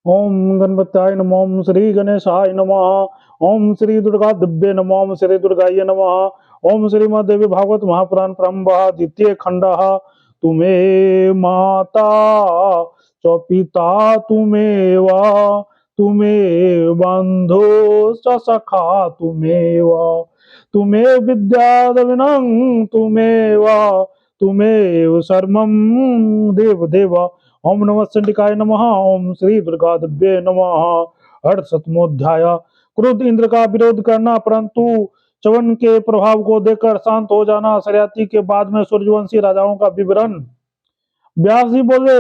ओम गणपत्याय नमः। ओम श्री गणेशाय नमः। ओम श्री दुर्गा दिव्य नमः। ओम श्री दुर्गाय नमः। ओम श्रीमद्देवी भागवत महापुराण प्रारंभः द्वितीय खंडः। तुमे माता च पिता तुमेव, तुमेव बंधु च सखा तुमेव, तुमेव विद्यादविनं तुमेव, तुमेव सर्वं देव देव। ओम नमः चंडिकाय नमः। ओम श्री दुर्गा दिव्ये नमः। हर्षतमोध्याय। क्रोध इंद्र का विरोध करना परंतु च्यवन के प्रभाव को देखकर शांत हो जाना। शर्याती के बाद में सूर्यवंशी राजाओं का विवरण। व्यास जी बोले,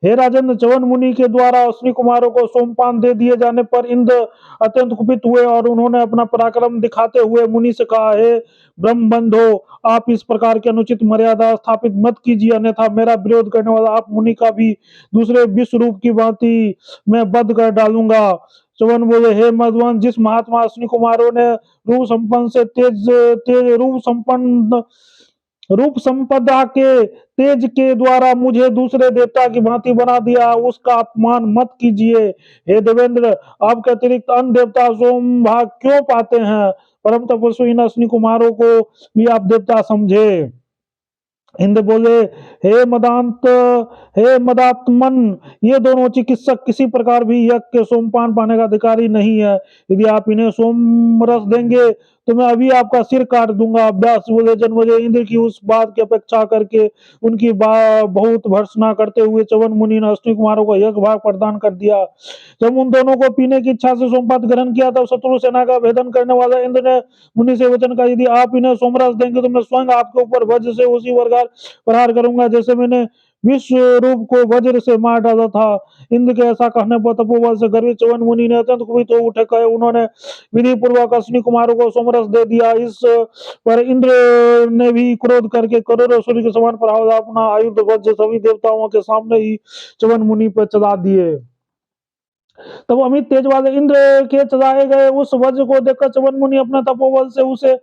हे राजेंद्र, च्यवन मुनि के द्वारा अश्विनी कुमारों को सोमपान दे दिए जाने पर इंद्र अत्यंत कुपित हुए और उन्होंने अपना पराक्रम दिखाते हुए मुनि से कहा, हे ब्रह्म बंधो, आप इस प्रकार की अनुचित मर्यादा स्थापित मत कीजिए, अन्यथा मेरा विरोध करने वाला आप मुनि का भी दूसरे विश्व रूप की भांति मैं बध कर डालूंगा। च्यवन बोले, हे मधुवन, जिस महात्मा अश्विनी कुमारों ने रूप संपन्न से तेज तेज रूप संपदा के तेज के द्वारा मुझे दूसरे देवता की भांति बना दिया, उसका अपमान मत कीजिए। हे देवेंद्र, आपके अतिरिक्त अन्य देवता सोम भाग क्यों पाते हैं? परम तपस्वी इन अश्विनी कुमारों को भी आप देवता समझे। इंद्र बोले, हे मदांत, हे मदात्मन, ये दोनों चिकित्सक किसी प्रकार भी यज्ञ के सोमपान पाने का अधिकारी नहीं है। यदि आप इन्हें सोम रस देंगे तो मैं अभी आपका सिर काट दूंगा। व्यास बोले, जन्मेजय इंद्र की उस बात की अपेक्षा करके उनकी बहुत भर्त्सना करते हुए च्यवन मुनि ने अश्विनी कुमारों को यज्ञ भाग प्रदान कर दिया। जब उन दोनों को पीने की इच्छा से सोमपान ग्रहण किया तब शत्रु सेना का भेदन करने वाला इंद्र ने मुनि से वचन कहा, यदि आप इन्हें सोमरस देंगे तो मैं स्वयं आपके ऊपर वज्र से उसी प्रकार प्रहार करूंगा जैसे मैंने विश्व रूप को वज्र से मार डाला था। इंद्र के ऐसा कहने पर तपोबल से गर्वित च्यवन मुनि ने अत्यंत कुपित हो उठे कहे, उन्होंने विधि पूर्वक अश्विनी कुमारों को सोमरस दे दिया। इस पर इंद्र ने भी क्रोध करके करोड़ों सूर्य के समान प्रभाव अपना आयुध वज्र सभी देवताओं के सामने ही च्यवन मुनि पर चला दिए। तब अमित तेज वाले इंद्र के चलाए गए उस वज्र को देखकर च्यवन मुनि अपने तपोबल से उसे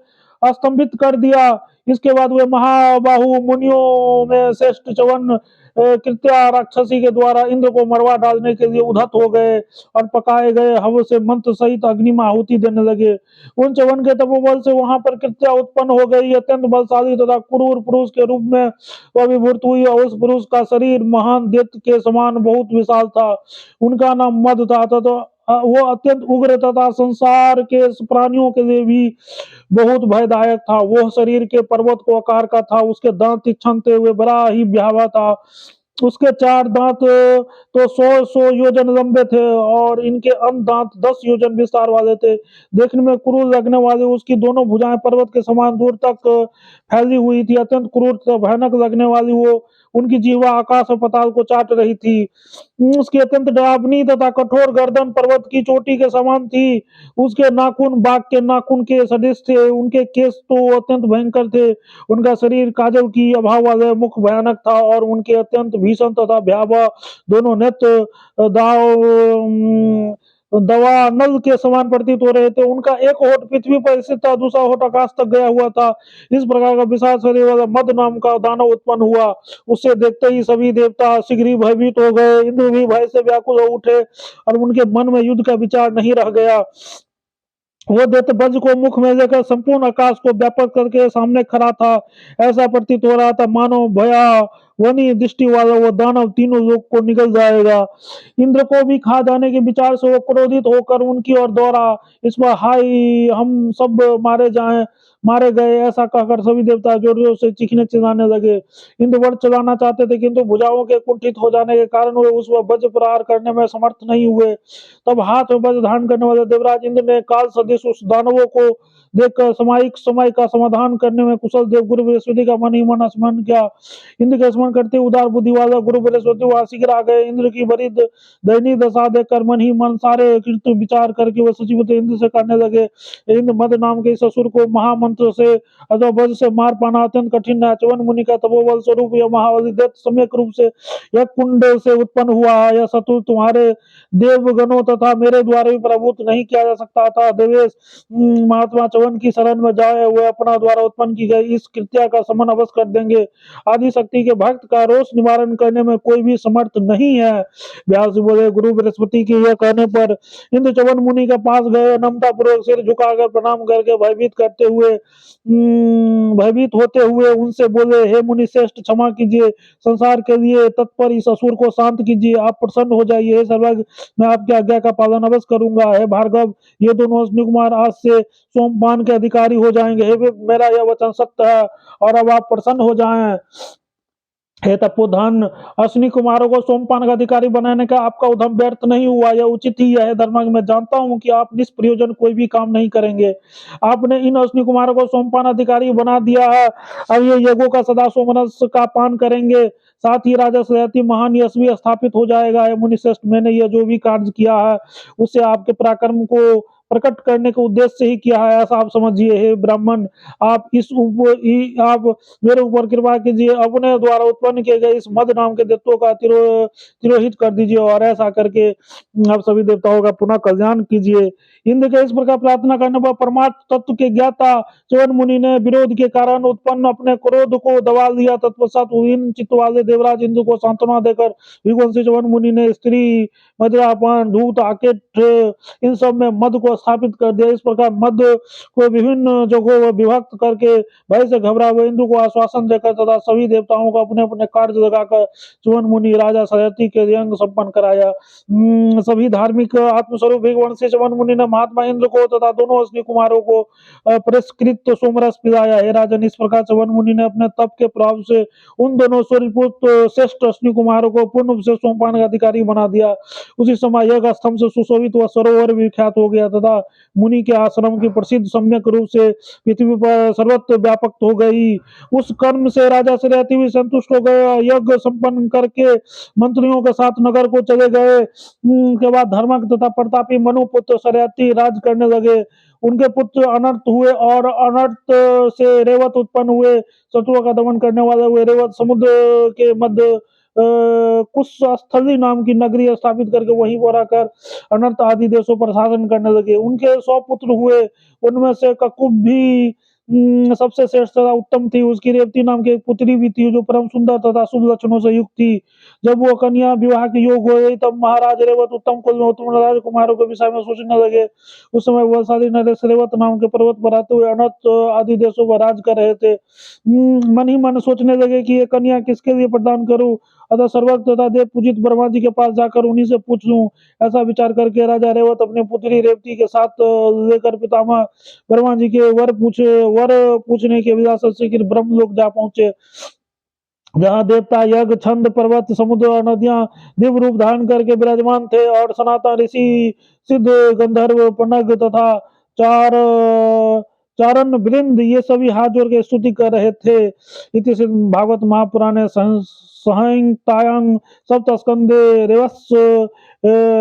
स्तंभित कर दिया। इसके बाद वे महाबाहु मुनियों में श्रेष्ठ च्यवन कृत्या राक्षसी के द्वारा इंद्र को मरवा डालने के लिए उद्धत हो गए और पकाए गए हव से मंत्र सहित अग्नि में आहुति देने लगे। उन च्यवन के तपोबल से वहां पर कृत्या उत्पन्न हो गई। अत्यंत बलशाली तथा क्रूर पुरुष के रूप में वह विभूत हुई और उस पुरुष का शरीर महान दैत्य के समान बहुत विशाल था। उनका नाम मद था तथा वो अत्यंत उग्र तथा संसार के प्राणियों के लिए भी बहुत भयदायक था। वो शरीर के पर्वत को आकार का था, उसके दांत तीक्ष्ण थे, वे बड़ा ही भयावह था। उसके चार दांत तो 100 योजन लंबे थे और इनके अन्य दांत 10 योजन विस्तार वाले थे। देखने में क्रूर लगने वाले उसकी दोनों भुजाएं पर्वत के समान दूर तक फैली हुई थी। अत्यंत क्रूर तथा भयानक लगने वाली वो उनकी जीवा आकाश और पाताल को चाट रही थी। उसकी अत्यंत डरावनी तथा कठोर गर्दन पर्वत की चोटी के समान थी। उसके नाखून बाघ के नाखून के सदृश थे। उनके केस तो अत्यंत भयंकर थे। उनका शरीर काजल की अभाव वाले मुख भयानक था और उनके अत्यंत भीषण तथा भयावह दोनों नेत्र दाव दवा नल के समान प्रतीत हो रहे थे। उनका एक होठ पृथ्वी पर स्थित था, दूसरा होठ आकाश तक गया हुआ था। इस प्रकार का विशाल शरीर वाला मद नाम का दानव उत्पन्न हुआ। उससे देखते ही सभी देवता शीघ्र ही भयभीत हो गए। इंद्र भी भय से व्याकुल हो उठे और उनके मन में युद्ध का विचार नहीं रह गया। वो दैत्य वज्र को मुख में लेकर संपूर्ण आकाश को व्यापक करके सामने खड़ा था। ऐसा प्रतीत हो रहा था मानो भया वनी दृष्टि वाला वो दानव तीनों लोग को निकल जाएगा। इंद्र को भी खा जाने के विचार से वो क्रोधित होकर उनकी ओर दौड़ा। इस पर हाय, हम सब मारे गए, ऐसा कहकर सभी देवता जोर जोर से चीखने चिल्लाने लगे। इंद्र वर चलाना चाहते थे किंतु भुजाओं के कुंठित हो जाने के कारण वे उस पर वज्र प्रहार करने में समर्थ नहीं हुए। तब हाथ में वज्र धारण करने वाले देवराज इंद्र ने काल सदृश उस दानवों को देखकर समायिक समय का समाधान करने में कुशल देव गुरु बृहस्पति का मन ही मन स्मरण किया। इंद्र का स्मरण करते उदार बुद्धि वाला गुरु बृहस्पति वहां शीघ्र आ गए। इंद्र की बड़ी दयनीय दशा देखकर मन ही मन सारे कृत्य विचार करके वह सचिवते इंद्र से करने लगे। इंद्र मद नाम के ससुर को महामंत्र से अथवा वज्र से मार पाना अत्यंत कठिन है। च्यवन मुनि का तपोबल स्वरूप यह महाबली दैत्य सम्यक रूप से यह कुंड से उत्पन्न हुआ है। यह शत्रु तुम्हारे देवगणों तथा मेरे द्वारा भी प्रभुत नहीं किया जा सकता था। देवेश, महात्मा च्यवन की शरण में जाए, वह अपना द्वारा उत्पन्न की गई इस कृत्या का समन अवश्य कर देंगे। आदि शक्ति के भक्त भक्त का रोष निवारण करने में कोई भी समर्थ नहीं है। व्यास जी बोले, गुरु बृहस्पति के यह कहने पर इंद्र च्यवन मुनि के पास गए, नम्रता पूर्वक सिर झुकाकर प्रणाम करके भयभीत होते हुए उनसे बोले, हे मुनि श्रेष्ठ, क्षमा कीजिए, संसार के लिए तत्पर इस असुर को शांत कीजिए, आप प्रसन्न हो जाइए। हे सर्वज्ञ, मैं आपकी आज्ञा का पालन अवश्य करूंगा। हे भार्गव, ये दोनों अश्विनी कुमार आज से सोमपान के अधिकारी हो जाएंगे। हे मेरा यह वचन सत्य है और अब आप प्रसन्न हो जाएं। हे तपोधन, अश्विनी कुमारों को सोमपान का अधिकारी बनाने का आपका उद्यम व्यर्थ नहीं हुआ, यह उचित ही है। धर्मज्ञ, मैं जानता हूं कि आप निष्प्रयोजन कोई भी काम नहीं करेंगे। आपने इन अश्विनी कुमारों को सोमपान अधिकारी बना दिया है, अब ये यज्ञों का सदा सोमरस का पान करेंगे, साथ ही राजा सहती महान यश भी स्थापित हो जाएगा। हे मुनिश्रेष्ठ, मैंने यह जो भी कार्य किया है उससे आपके पराक्रम को प्रकट करने के उद्देश्य से ही किया है, ऐसा आप समझिए। हे ब्राह्मण, आप मेरे ऊपर कृपा कीजिए, अपने द्वारा उत्पन्न किए गए इस मद नाम के देवताओं का तिरोहित कर दीजिए और ऐसा करके आप सभी देवताओं का पुनः कल्याण कीजिए। इंद्र के इस प्रकार प्रार्थना करने पर परमात्म तत्व के ज्ञाता च्यवन मुनि ने विरोध के कारण उत्पन्न अपने क्रोध को दबा लिया। तत्पश्चात उन चित्त वाले देवराज इंद्र को सांत्वना देकर विवंशी च्यवन मुनि ने स्त्री, मदिरापान, धूत, आकेट इन सब में मद को स्थापित कर दिया। इस प्रकार मद को विभिन्न जगहों में विभक्त करके भय से घबरा हुए इंद्र को आश्वासन देकर तथा सभी देवताओं को अपने अपने कार्य लगाकर च्यवन मुनि राजा सत्यवती के यज्ञ संपन्न कराया। सभी धार्मिक आत्मस्वरूप भगवंशी च्यवन मुनि ने महात्मा इंद्र को तथा दोनों अश्विनी कुमारों को पुरस्कृत सोमरस पिलाया। हे राजन, इस प्रकार च्यवन मुनि ने अपने तप के प्रभाव से उन दोनों सूर्यपुत्र श्रेष्ठ अश्विनी कुमारों को पूर्ण रूप से सोमपान का अधिकारी बना दिया। उसी समय यज्ञ स्तंभ से सुशोभित वह सरोवर विख्यात हो गया तथा मुनि के आश्रम की प्रसिद्ध सम्यक रूप से पृथ्वी पर सर्वत्र व्यापक हो गई। उस कर्म से राजा सत्यवती भी संतुष्ट हो गए। यज्ञ संपन्न करके मंत्रियों के साथ नगर को चले गए। के बाद धर्मक तथा प्रतापी मनुपुत्र सत्यवती राज करने लगे। उनके पुत्र अनर्थ हुए और अनर्थ से रेवत उत्पन्न हुए। शत्रुओं का दमन करने वाले हुए रेवत समुद्र के मध्य कुशस्थली नाम की नगरी स्थापित करके वहीं पर आकर अनर्थ आदि देशों पर शासन करने लगे। उनके 100 पुत्र हुए, उनमें से ककुब भी सबसे श्रेष्ठ तथा उत्तम थी। उसकी रेवती नाम की एक पुत्री भी थी जो परम सुंदर तथा शुभ लक्षणों से युक्त थी। जब वो कन्या विवाह के योग हो गई तब महाराज रेवत उत्तम कुल में उत्तम राजकुमारों के विषय में सोचने लगे। उस समय वह सारी नरेश रेवत नाम के पर्वत पर आते हुए अनर्थ आदि देशों पर राज कर रहे थे। मन ही मन सोचने लगे कि ये कन्या किसके लिए प्रदान करूं, अतः सर्वज्ञ तथा देव पूजित ब्रह्मा जी के पास जाकर उन्हीं से पूछ लूं। ऐसा विचार करके राजा रेवत अपनी पुत्री रेवती के साथ लेकर पितामह ब्रह्मा जी के वर पूछने के विलास से ब्रह्मलोक जा पहुंचे, जहाँ देवता यज्ञ छंद पर्वत समुद्र और नदियां दिव्य रूप धारण करके विराजमान थे और सनातन ऋषि सिद्ध गंधर्व पनग तथा चार चारण वृंद ये सभी हाथ जोड़ के स्तुति कर रहे थे। इति श्री भागवत महापुराणे संहितायां सप्तस्कंदे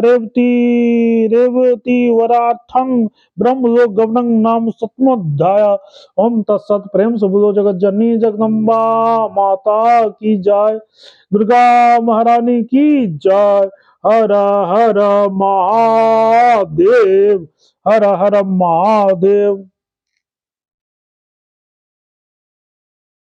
रेवती रेवती वरार्थं ब्रह्मलोक गमनं नाम सप्तमोऽध्याय। ओम तत्सत। प्रेम से बोलो जगत जननी जगदम्बा माता की जय, दुर्गा महारानी की जय। हर हर महादेव, हर हर महादेव।